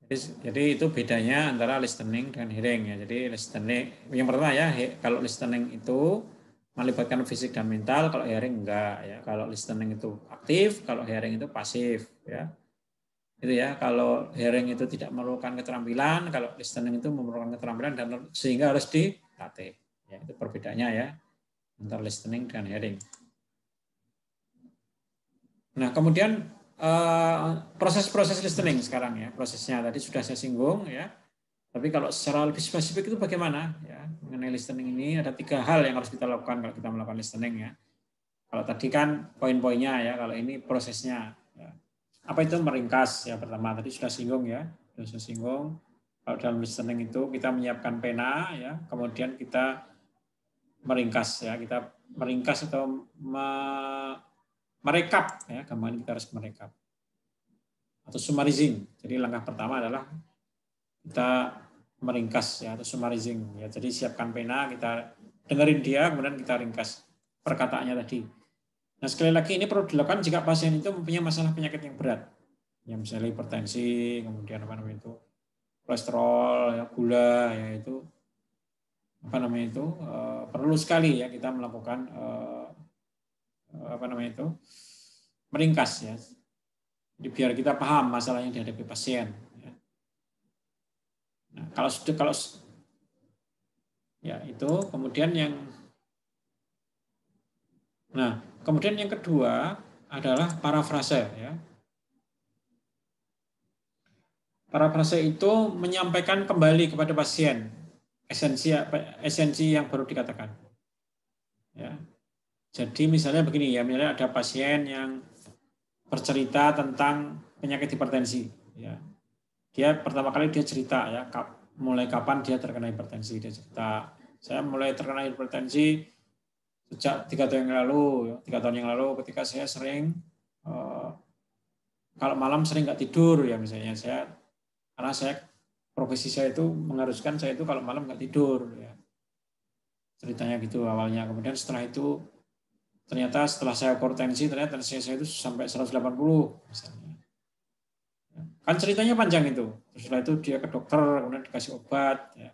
Jadi itu bedanya antara listening dan hearing ya. Jadi listening yang pertama ya, kalau listening itu melibatkan fisik dan mental, kalau hearing enggak ya. Kalau listening itu aktif, kalau hearing itu pasif ya. Itu ya, kalau hearing itu tidak memerlukan keterampilan, kalau listening itu memerlukan keterampilan dan sehingga harus dilatih. Ya, itu perbedaannya ya antara listening dan hearing. Nah, kemudian proses-proses listening sekarang ya, prosesnya tadi sudah saya singgung ya. Tapi kalau secara lebih spesifik itu bagaimana ya mengenai listening ini ada 3 hal yang harus kita lakukan kalau kita melakukan listening ya. Kalau tadi kan poin-poinnya ya, kalau ini prosesnya. Ya. Apa itu meringkas ya pertama tadi sudah singgung ya, sudah singgung. Kalau dalam listening itu kita menyiapkan pena ya, kemudian kita meringkas ya, kita meringkas atau merekap ya, gambarnya kita harus merekap atau summarizing. Jadi langkah pertama adalah kita meringkas ya atau summarizing ya. Jadi siapkan pena, kita dengerin dia, kemudian kita ringkas perkataannya tadi. Nah sekali lagi ini perlu dilakukan jika pasien itu mempunyai masalah penyakit yang berat, ya misalnya hipertensi, kemudian apa namanya itu kolesterol, ya, gula, ya itu apa namanya itu perlu sekali ya kita melakukan apa namanya itu meringkas ya. Jadi biar kita paham masalah yang dihadapi pasien. Ya. Nah, kalau ya itu kemudian kemudian yang kedua adalah parafrase ya. Parafrase itu menyampaikan kembali kepada pasien esensi yang baru dikatakan. Ya. Jadi misalnya begini ya, misalnya ada pasien yang bercerita tentang penyakit hipertensi. Ya. Dia pertama kali dia cerita ya, mulai kapan dia terkena hipertensi. Dia cerita, saya mulai terkena hipertensi sejak 3 tahun yang lalu. 3 tahun yang lalu ketika saya sering kalau malam sering nggak tidur ya misalnya karena profesi saya itu mengharuskan saya itu kalau malam nggak tidur ya. Ceritanya gitu awalnya. Kemudian setelah itu ternyata setelah saya ukur tensi ternyata tensi saya itu sampai 180 misalnya. Kan ceritanya panjang itu. Terus setelah itu dia ke dokter kemudian dikasih obat ya.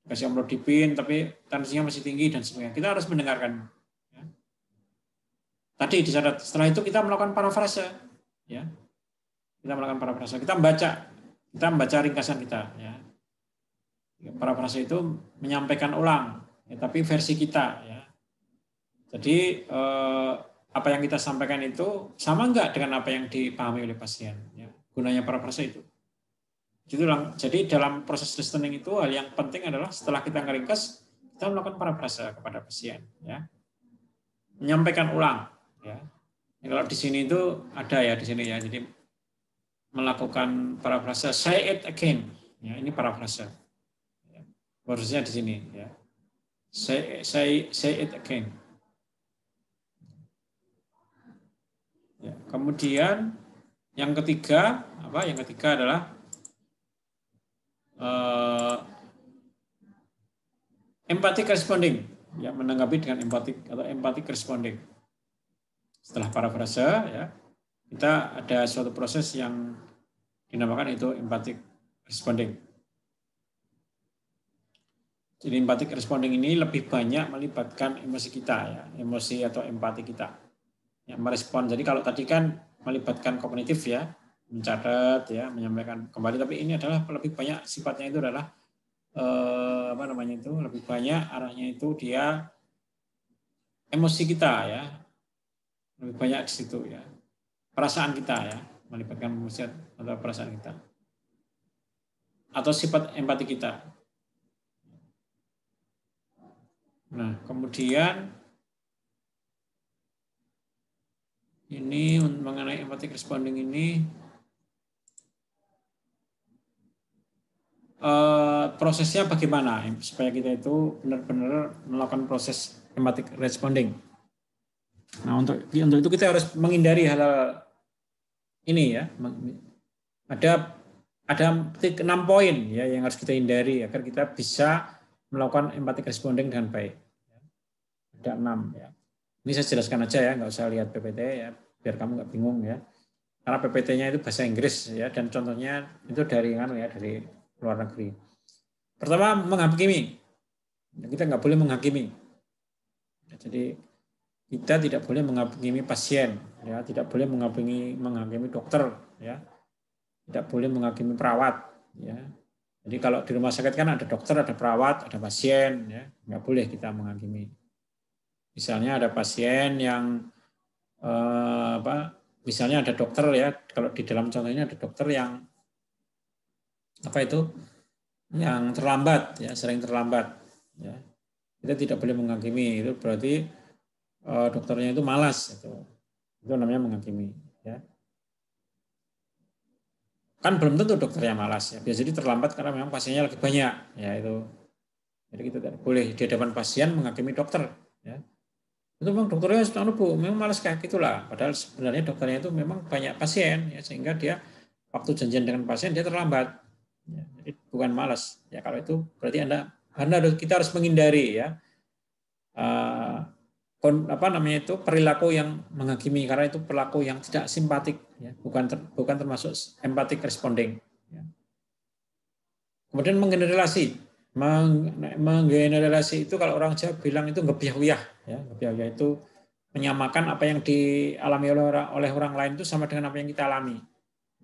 Dikasih amlodipin tapi tensinya masih tinggi dan sebagainya. Kita harus mendengarkan. Ya. Tadi dicatat setelah itu kita melakukan parafrase ya. Kita melakukan parafrase. Kita membaca ringkasan kita ya. Parafrase itu menyampaikan ulang ya, tapi versi kita ya. Jadi apa yang kita sampaikan itu sama enggak dengan apa yang dipahami oleh pasien ya. Gunanya parafrase itu. Jadi dalam proses listening itu hal yang penting adalah setelah kita ngeringkas kita melakukan parafrase kepada pasien ya. Menyampaikan ulang ya. Kalau di sini itu ada ya di sini ya. Jadi melakukan parafrase say it again ya, ini parafrase. Ya. Harusnya di sini ya. Say it again. Ya, kemudian yang ketiga adalah empathic responding, ya menanggapi dengan empathic responding. Setelah parafrase, ya kita ada suatu proses yang dinamakan itu empathic responding. Jadi empathic responding ini lebih banyak melibatkan emosi kita, ya emosi atau empati kita. Ya, merespon. Jadi kalau tadi kan melibatkan kognitif ya, mencatat ya, menyampaikan kembali. Tapi ini adalah lebih banyak sifatnya itu adalah apa namanya itu lebih banyak arahnya itu dia emosi kita ya, lebih banyak di situ ya, perasaan kita ya, melibatkan emosi atau perasaan kita atau sifat empati kita. Nah kemudian ini mengenai empathic responding ini prosesnya bagaimana supaya kita itu benar-benar melakukan proses empathic responding. Nah untuk itu kita harus menghindari hal-hal ini ya. Ada 6 poin ya yang harus kita hindari agar kita bisa melakukan empathic responding dengan baik. Ada 6 ya. Ini saya jelaskan aja ya, nggak usah lihat PPT ya, biar kamu nggak bingung ya. Karena PPT-nya itu bahasa Inggris ya, dan contohnya itu dari dari luar negeri. Pertama, menghakimi. Kita nggak boleh menghakimi. Jadi kita tidak boleh menghakimi pasien, ya, tidak boleh menghakimi dokter, ya, tidak boleh menghakimi perawat, ya. Jadi kalau di rumah sakit kan ada dokter, ada perawat, ada pasien, ya, nggak boleh kita menghakimi. Misalnya ada pasien yang misalnya ada dokter ya, kalau di dalam contoh ini ada dokter yang yang terlambat, ya, sering terlambat, ya. Kita tidak boleh menghakimi, itu berarti dokternya itu malas, itu namanya menghakimi, ya. Kan belum tentu dokternya malas, ya, biasanya terlambat karena memang pasiennya lagi banyak, ya itu. Jadi kita tidak boleh di hadapan pasien menghakimi dokter, ya. Itu memang dokternya Bu, memang malas kayak gitulah. Padahal sebenarnya dokternya itu memang banyak pasien, ya, sehingga dia waktu janjian dengan pasien dia terlambat. Ya, jadi bukan malas. Ya kalau itu berarti kita harus menghindari, ya, perilaku yang menghakimi, karena itu perilaku yang tidak simpatik, ya, bukan termasuk empathic responding, ya. Kemudian menggeneralisasi itu kalau orang Jawa bilang itu ngebiah-uyah, ya. Ngebiah-uyah itu menyamakan apa yang dialami oleh orang lain itu sama dengan apa yang kita alami,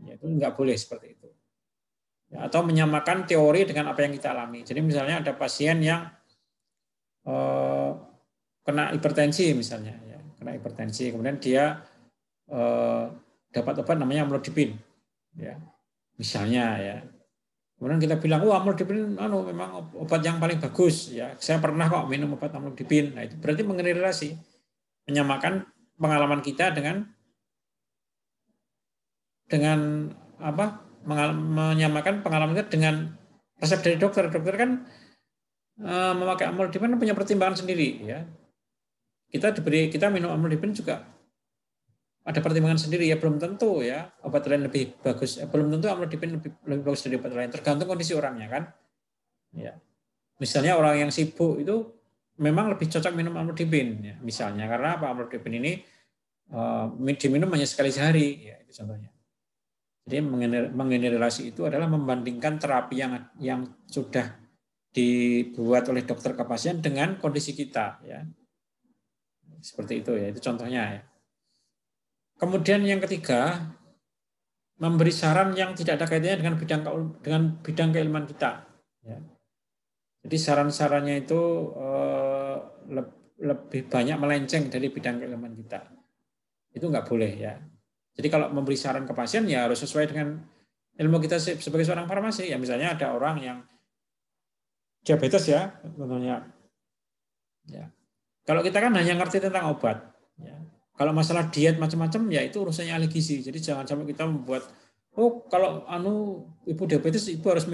ya, itu nggak boleh seperti itu, ya, atau menyamakan teori dengan apa yang kita alami. Jadi misalnya ada pasien yang kena hipertensi misalnya, ya, kena hipertensi, kemudian dia dapat obat namanya amlodipin, ya, misalnya, ya. Kemudian kita bilang, amlodipin memang obat yang paling bagus, ya. Saya pernah kok minum obat amlodipin. Nah, itu berarti mengeneralisasi, menyamakan pengalaman kita dengan menyamakan pengalaman kita dengan resep dari dokter. Dokter kan memakai amlodipin punya pertimbangan sendiri, ya. Kita minum amlodipin juga ada pertimbangan sendiri, ya, belum tentu, ya, obat lain lebih bagus, belum tentu amlodipin lebih bagus dari obat lain, tergantung kondisi orangnya kan, ya. Misalnya orang yang sibuk itu memang lebih cocok minum amlodipin, ya, misalnya karena apa, amlodipin ini diminum hanya sekali sehari, ya, itu contohnya. Jadi mengeneralisasi itu adalah membandingkan terapi yang sudah dibuat oleh dokter ke pasien dengan kondisi kita, ya. Seperti itu, ya, itu contohnya, ya. Kemudian yang ketiga, memberi saran yang tidak ada kaitannya dengan bidang keilmuan kita, ya. Jadi saran-sarannya itu lebih banyak melenceng dari bidang keilmuan kita. Itu nggak boleh, ya. Jadi kalau memberi saran ke pasien ya harus sesuai dengan ilmu kita sebagai seorang farmasi. Ya misalnya ada orang yang diabetes, ya, contohnya. Ya. Kalau kita kan hanya ngerti tentang obat, ya. Kalau masalah diet macam-macam ya itu urusannya ahli gizi. Jadi jangan sampai kita membuat kalau ibu diabetes ibu harus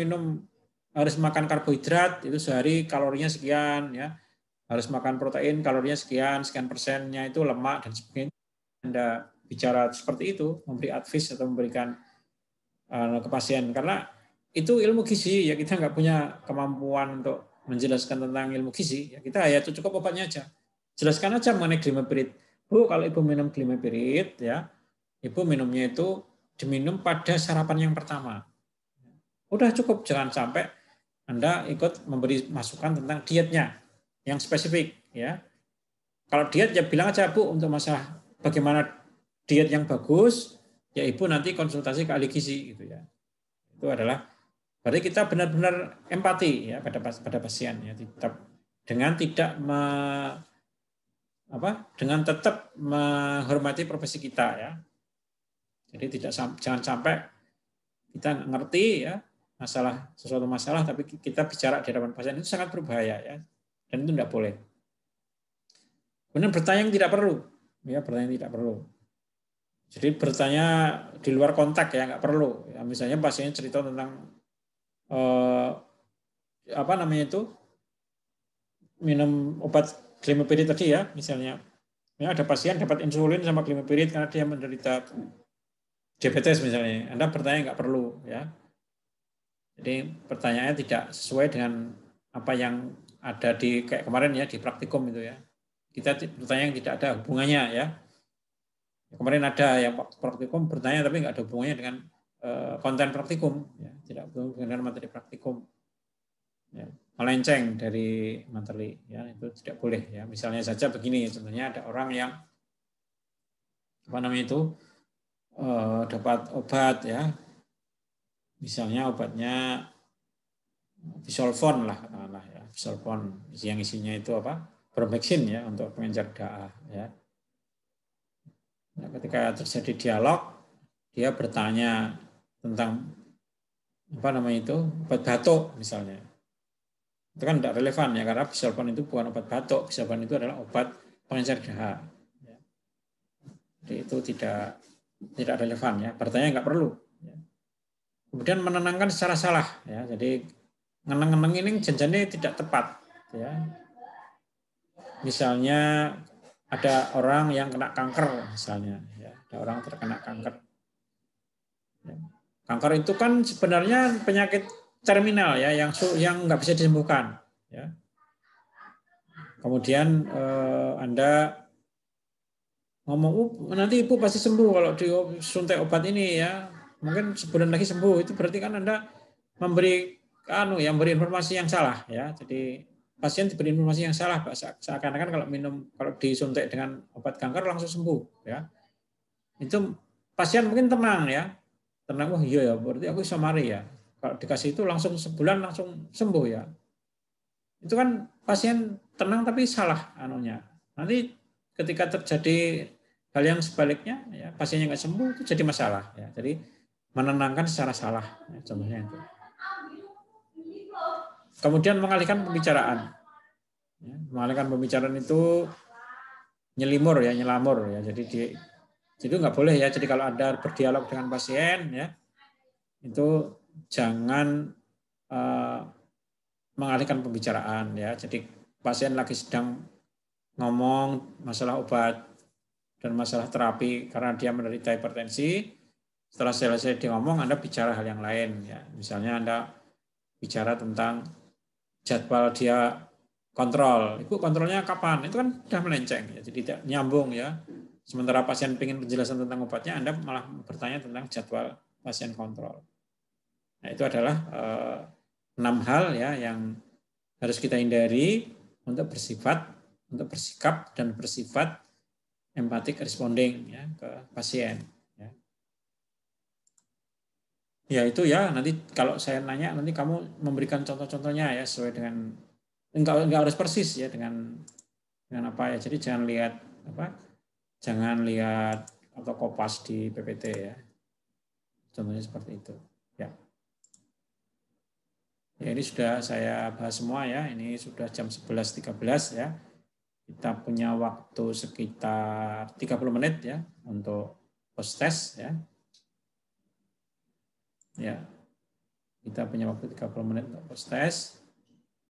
makan karbohidrat itu sehari kalorinya sekian, ya. Harus makan protein kalorinya sekian persennya itu lemak dan sebagainya. Anda bicara seperti itu, memberi advice atau memberikan ke pasien, karena itu ilmu gizi, ya, kita nggak punya kemampuan untuk menjelaskan tentang ilmu gizi, ya, kita ya cukup obatnya aja. Jelaskan aja mengenai glimepirid. Bu, kalau ibu minum glimepirid, ya, ibu minumnya itu diminum pada sarapan yang pertama. Udah cukup, jangan sampai Anda ikut memberi masukan tentang dietnya yang spesifik, ya. Kalau diet ya bilang aja, Bu, untuk masalah bagaimana diet yang bagus, ya ibu nanti konsultasi ke ahli gizi, gitu, ya. Itu adalah berarti kita benar-benar empati, ya, pada pasien, ya, dengan tetap menghormati profesi kita, ya. Jadi jangan sampai kita ngerti, ya, sesuatu masalah tapi kita bicara di hadapan pasien, itu sangat berbahaya, ya. Dan itu tidak boleh. Kemudian bertanya yang tidak perlu, ya, bertanya yang tidak perlu. Jadi bertanya di luar konteks, ya, nggak perlu. Ya, misalnya pasiennya cerita tentang minum obat glimepirid tadi, ya, misalnya, ya, ada pasien dapat insulin sama glimepirid karena dia menderita diabetes misalnya. Anda bertanya nggak perlu, ya. Jadi pertanyaannya tidak sesuai dengan apa yang ada kayak kemarin, ya, di praktikum itu, ya. Kita bertanya yang tidak ada hubungannya, ya. Kemarin ada yang praktikum bertanya tapi nggak ada hubungannya dengan konten praktikum, ya, tidak berhubungan dengan materi praktikum, ya, melenceng dari materi, ya, itu tidak boleh, ya. Misalnya saja begini, contohnya ada orang yang apa namanya itu dapat obat, ya, misalnya obatnya bisolfon lah katakanlah, ya, bisolfon yang isinya itu apa, bromhexin, ya, untuk pengencer darah, ya. Nah, ketika terjadi dialog, dia bertanya tentang apa namanya itu obat batuk misalnya, itu kan tidak relevan, ya, karena bisolfon itu bukan obat batuk, bisolfon itu adalah obat pengencer dahak, ya. Jadi itu tidak relevan, ya, bertanya nggak perlu, ya. Kemudian menenangkan secara salah, ya, jadi ngeneng-ngeneng ini janjinya tidak tepat, ya. Misalnya ada orang yang kena kanker misalnya, ya, ada orang terkena kanker. Ya. Kanker itu kan sebenarnya penyakit terminal, ya, yang nggak bisa disembuhkan, ya. Kemudian Anda ngomong, nanti ibu pasti sembuh kalau disuntik obat ini, ya, mungkin sebulan lagi sembuh, itu berarti kan Anda memberi memberi informasi yang salah, ya. Jadi pasien diberi informasi yang salah, seakan-akan kalau disuntik dengan obat kanker langsung sembuh, ya. Itu pasien mungkin tenang, ya. Tenang, wah iya ya, berarti aku bisa mari, ya. Kalau dikasih itu langsung sebulan langsung sembuh, ya. Itu kan pasien tenang tapi salah anunya. Nanti ketika terjadi hal yang sebaliknya, ya, pasiennya nggak sembuh, itu jadi masalah, ya. Jadi menenangkan secara salah, ya, contohnya itu. Kemudian mengalihkan pembicaraan, ya, mengalihkan pembicaraan itu nyelimur, ya, nyelamur, ya. Jadi nggak boleh, ya. Jadi kalau Anda berdialog dengan pasien, ya, itu jangan mengalihkan pembicaraan, ya. Jadi pasien lagi sedang ngomong masalah obat dan masalah terapi karena dia menderita hipertensi. Setelah selesai dia ngomong, Anda bicara hal yang lain, ya. Misalnya Anda bicara tentang jadwal dia kontrol. Ibu kontrolnya kapan? Itu kan sudah melenceng, ya. Jadi tidak nyambung, ya. Sementara pasien ingin penjelasan tentang obatnya, Anda malah bertanya tentang jadwal pasien kontrol. Nah, itu adalah 6 hal, ya, yang harus kita hindari untuk bersikap dan bersifat empatik responding, ya, ke pasien, ya. Ya itu, ya, nanti kalau saya nanya nanti kamu memberikan contoh-contohnya, ya, sesuai dengan enggak harus persis, ya, dengan apa, ya. Jadi jangan lihat atau kopas di PPT, ya. Contohnya seperti itu, ya. Ya, ini sudah saya bahas semua, ya. Ini sudah jam 11.13, ya. Kita punya waktu sekitar 30 menit, ya, untuk post test, ya. Ya. Kita punya waktu 30 menit untuk post test.